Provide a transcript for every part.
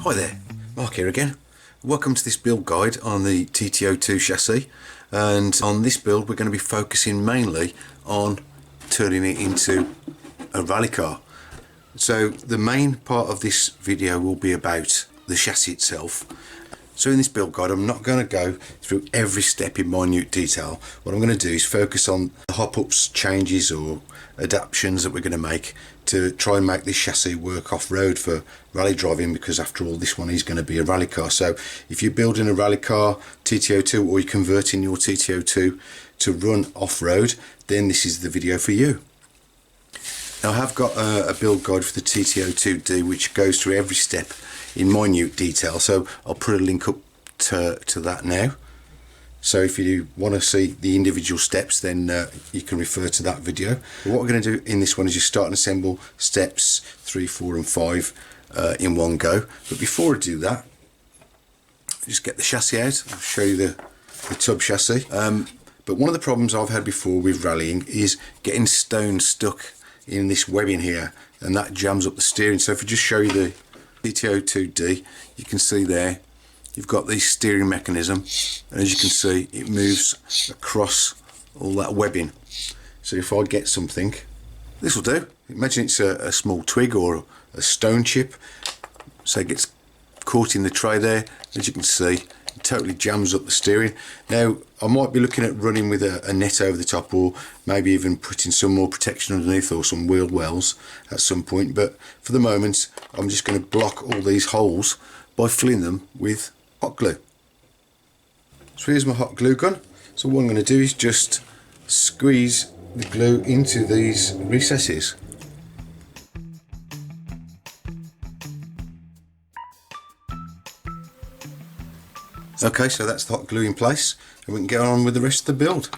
Hi there, Mark here again. Welcome to this build guide on the TT02 chassis, and on this build we're going to be focusing mainly on turning it into a rally car. So the main part of this video will be about the chassis itself. So in this build guide I'm not going to go through every step in minute detail. What I'm going to do is focus on the hop-ups, changes or adaptations that we're going to make to try and make this chassis work off-road for rally driving, because after all this one is going to be a rally car. So if you're building a rally car TT02 or you're converting your TT02 to run off-road, then this is the video for you. Now I have got a build guide for the TT02D which goes through every step in minute detail, so I'll put a link up to that now. So if you want to see the individual steps, then you can refer to that video. But what we're going to do in this one is just start and assemble steps 3, 4 and 5 in one go. But before I do that, just get the chassis out. I'll show you the tub chassis. But one of the problems I've had before with rallying is getting stones stuck in this webbing here, and that jams up the steering. So if I just show you the TT02D, you can see there you've got the steering mechanism, and as you can see it moves across all that webbing. So if I get something, this will do. Imagine it's a small twig or a stone chip, so it gets caught in the tray there. As you can see, it totally jams up the steering. Now I might be looking at running with a net over the top, or maybe even putting some more protection underneath or some wheeled wells at some point, but for the moment I'm just going to block all these holes by filling them with hot glue. So here's my hot glue gun. So what I'm going to do is just squeeze the glue into these recesses. Okay, so that's the hot glue in place, and we can get on with the rest of the build.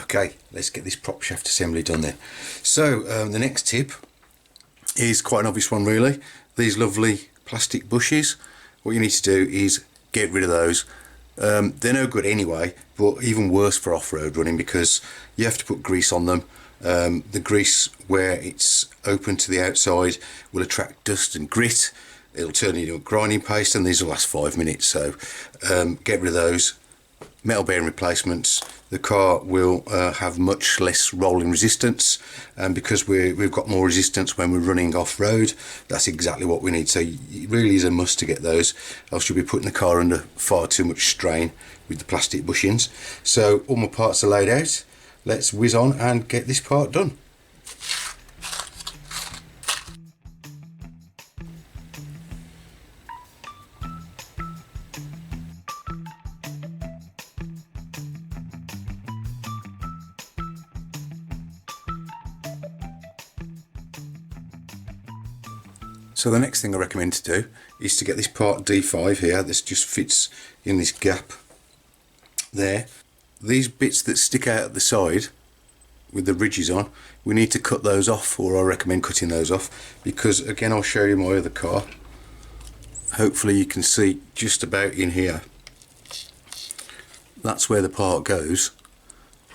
Okay, let's get this prop shaft assembly done then. So the next tip is quite an obvious one really. These lovely plastic bushes, what you need to do is get rid of those. They're no good anyway, but even worse for off-road running because you have to put grease on them. The grease, where it's open to the outside, will attract dust and grit. It'll turn into a grinding paste, and these will last 5 minutes. So get rid of those. Metal bearing replacements. The car will have much less rolling resistance, and because we've got more resistance when we're running off-road, that's exactly what we need. So it really is a must to get those, else you'll be putting the car under far too much strain with the plastic bushings. So all my parts are laid out. Let's whiz on and get this part done. So the next thing I recommend to do is to get this part D5 here. This just fits in this gap there. These bits that stick out at the side with the ridges on, we need to cut those off, or I recommend cutting those off, because again I'll show you my other car. Hopefully you can see just about in here. That's where the part goes,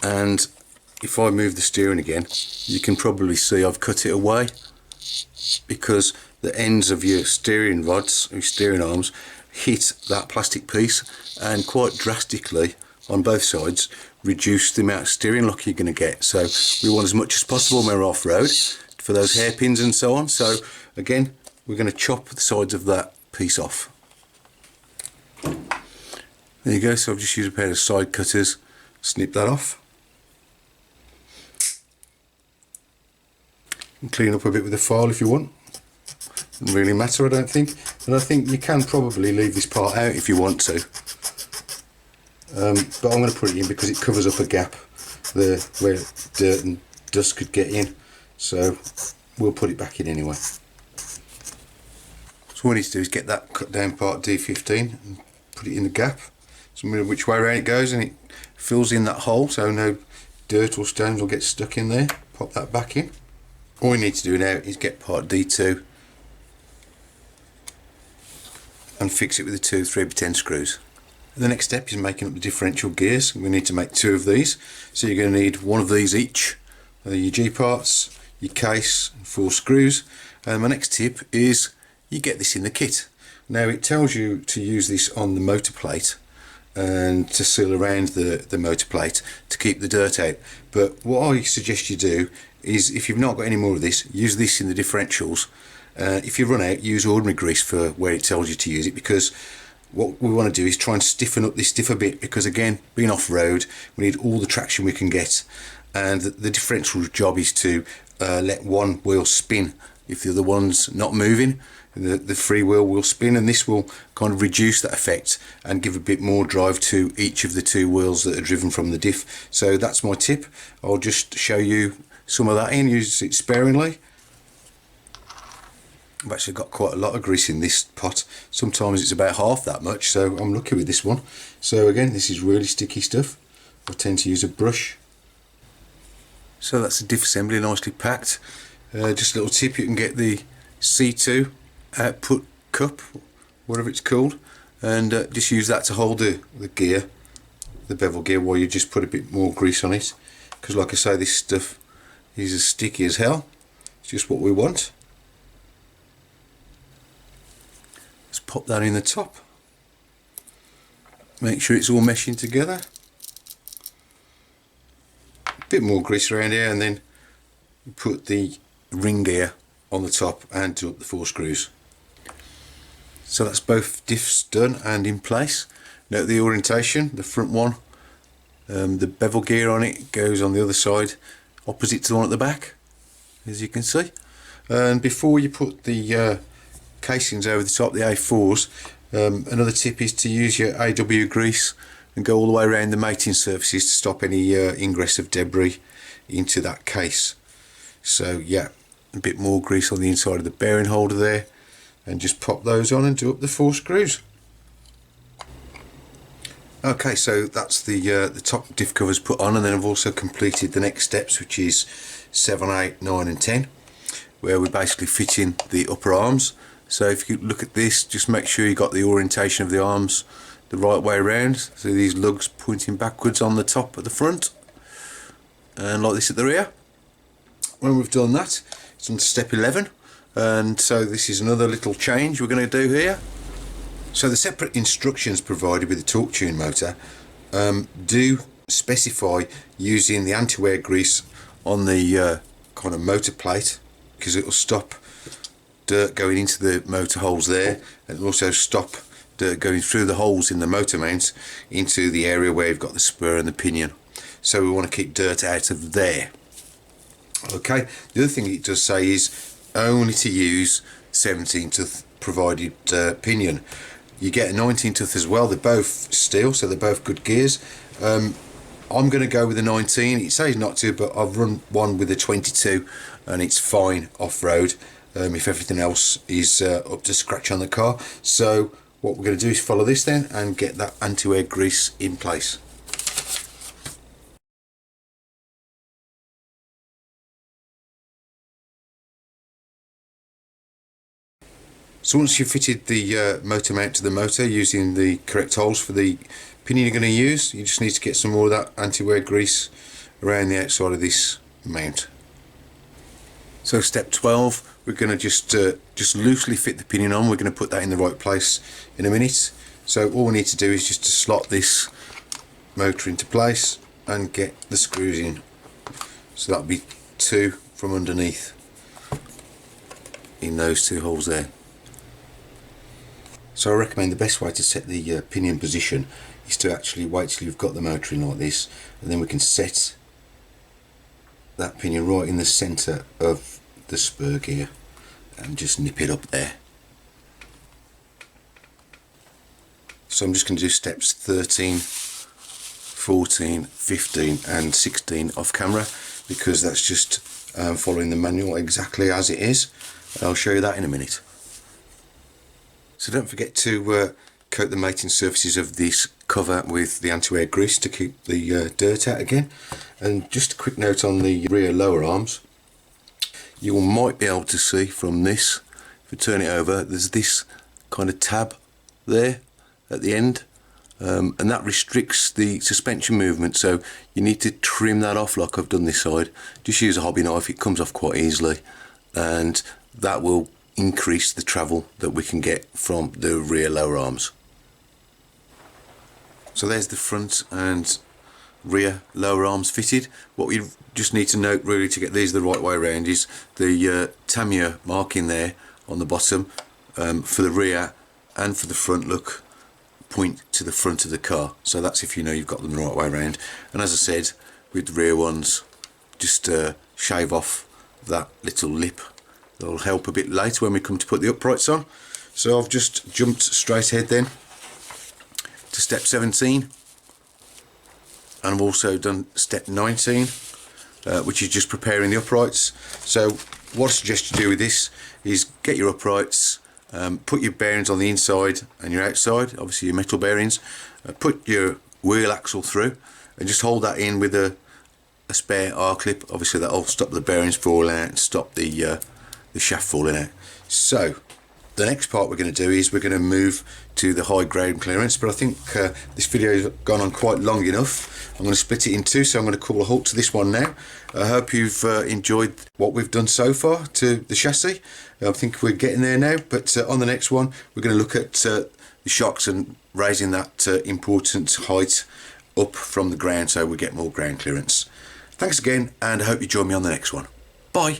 and if I move the steering again, you can probably see I've cut it away, because the ends of your steering rods, your steering arms, hit that plastic piece and quite drastically on both sides reduce the amount of steering lock you're going to get. So we want as much as possible when we're off-road for those hairpins and so on. So again, we're going to chop the sides of that piece off. There you go. So I've just used a pair of side cutters, snip that off. And clean up a bit with a file if you want. Doesn't really matter, I don't think, but I think you can probably leave this part out if you want to. But I'm going to put it in because it covers up a gap there where dirt and dust could get in, so we'll put it back in anyway. So what we need to do is get that cut down part D15 and put it in the gap, so which way around it goes, and it fills in that hole so no dirt or stones will get stuck in there. Pop that back in. All we need to do now is get part D2 and fix it with the two 3x10 screws. The next step is making up the differential gears. We need to make 2 of these, so you're going to need 1 of these each. Your G parts, your case, and 4 screws. My next tip is you get this in the kit. Now it tells you to use this on the motor plate and to seal around the motor plate to keep the dirt out, but what I suggest you do is, if you've not got any more of this, use this in the differentials. If you run out, use ordinary grease for where it tells you to use it, because what we want to do is try and stiffen up this diff a bit, because again, being off-road, we need all the traction we can get, and the differential's job is to let one wheel spin if the other one's not moving. The free wheel will spin, and this will kind of reduce that effect and give a bit more drive to each of the two wheels that are driven from the diff. So that's my tip. I'll just show you some of that in, use it sparingly. I've actually got quite a lot of grease in this pot. Sometimes it's about half that much, so I'm lucky with this one. So again, this is really sticky stuff. I tend to use a brush. So that's the diff assembly, nicely packed. Just a little tip, you can get the C2 output cup, whatever it's called, and just use that to hold the gear, the bevel gear, while you just put a bit more grease on it, because like I say, this stuff is as sticky as hell. It's just what we want. Let's pop that in the top, make sure it's all meshing together. A bit more grease around here, and then put the ring gear on the top and do up the 4 screws. So that's both diffs done and in place. Note the orientation, the front one, the bevel gear on it goes on the other side, opposite to the one at the back, as you can see. And before you put the casings over the top, the A4s, another tip is to use your AW grease and go all the way around the mating surfaces to stop any ingress of debris into that case. So yeah, a bit more grease on the inside of the bearing holder there, and just pop those on and do up the 4 screws. Okay, so that's the top diff covers put on, and then I've also completed the next steps, which is 7, 8, 9 and 10, where we basically fit in the upper arms. So if you look at this, just make sure you got the orientation of the arms the right way around, so these lugs pointing backwards on the top at the front, and like this at the rear. When we've done that, it's on to step 11, and so this is another little change we're going to do here. So the separate instructions provided with the torque tune motor do specify using the anti-wear grease on the kind of motor plate, because it will stop dirt going into the motor holes there, and also stop dirt going through the holes in the motor mounts into the area where you've got the spur and the pinion. So we want to keep dirt out of there. Okay, the other thing it does say is only to use 17 tooth provided pinion. You get a 19 tooth as well. They're both steel, so they're both good gears. I'm going to go with a 19. It says not to, but I've run one with a 22 and it's fine off-road if everything else is up to scratch on the car. So what we're going to do is follow this then and get that anti-wear grease in place. So once you've fitted the motor mount to the motor using the correct holes for the pinion you're going to use, you just need to get some more of that anti-wear grease around the outside of this mount. So step 12, we're going to just loosely fit the pinion on. We're going to put that in the right place in a minute. So all we need to do is just to slot this motor into place and get the screws in. So that'll be 2 from underneath in those 2 holes there. So I recommend the best way to set the pinion position is to actually wait till you've got the motor in like this, and then we can set that pinion right in the centre of the spur gear and just nip it up there. So I'm just going to do steps 13, 14, 15 and 16 off camera, because that's just following the manual exactly as it is. I'll show you that in a minute. So don't forget to coat the mating surfaces of this cover with the anti-wear grease to keep the dirt out again. And just a quick note on the rear lower arms. You might be able to see from this, if you turn it over, there's this kind of tab there at the end, and that restricts the suspension movement, so you need to trim that off like I've done this side. Just use a hobby knife, it comes off quite easily, and that will increase the travel that we can get from the rear lower arms. So there's the front and rear lower arms fitted. What we just need to note really to get these the right way around is the Tamiya marking there on the bottom for the rear and for the front look point to the front of the car, so that's if you know you've got them the right way around. And as I said, with the rear ones, just shave off that little lip. That'll help a bit later when we come to put the uprights on. So I've just jumped straight ahead then to step 17, and I've also done step 19, which is just preparing the uprights. So what I suggest you do with this is get your uprights, put your bearings on the inside and your outside, obviously your metal bearings, put your wheel axle through and just hold that in with a spare R-clip. Obviously that'll stop the bearings falling out and stop the shaft falling out. So the next part we're going to do is we're going to move to the high ground clearance, but I think this video has gone on quite long enough. I'm going to split it in two, so I'm going to call a halt to this one now. I hope you've enjoyed what we've done so far to the chassis. I think we're getting there now, but on the next one we're going to look at the shocks and raising that important height up from the ground so we get more ground clearance. Thanks again, and I hope you join me on the next one. Bye.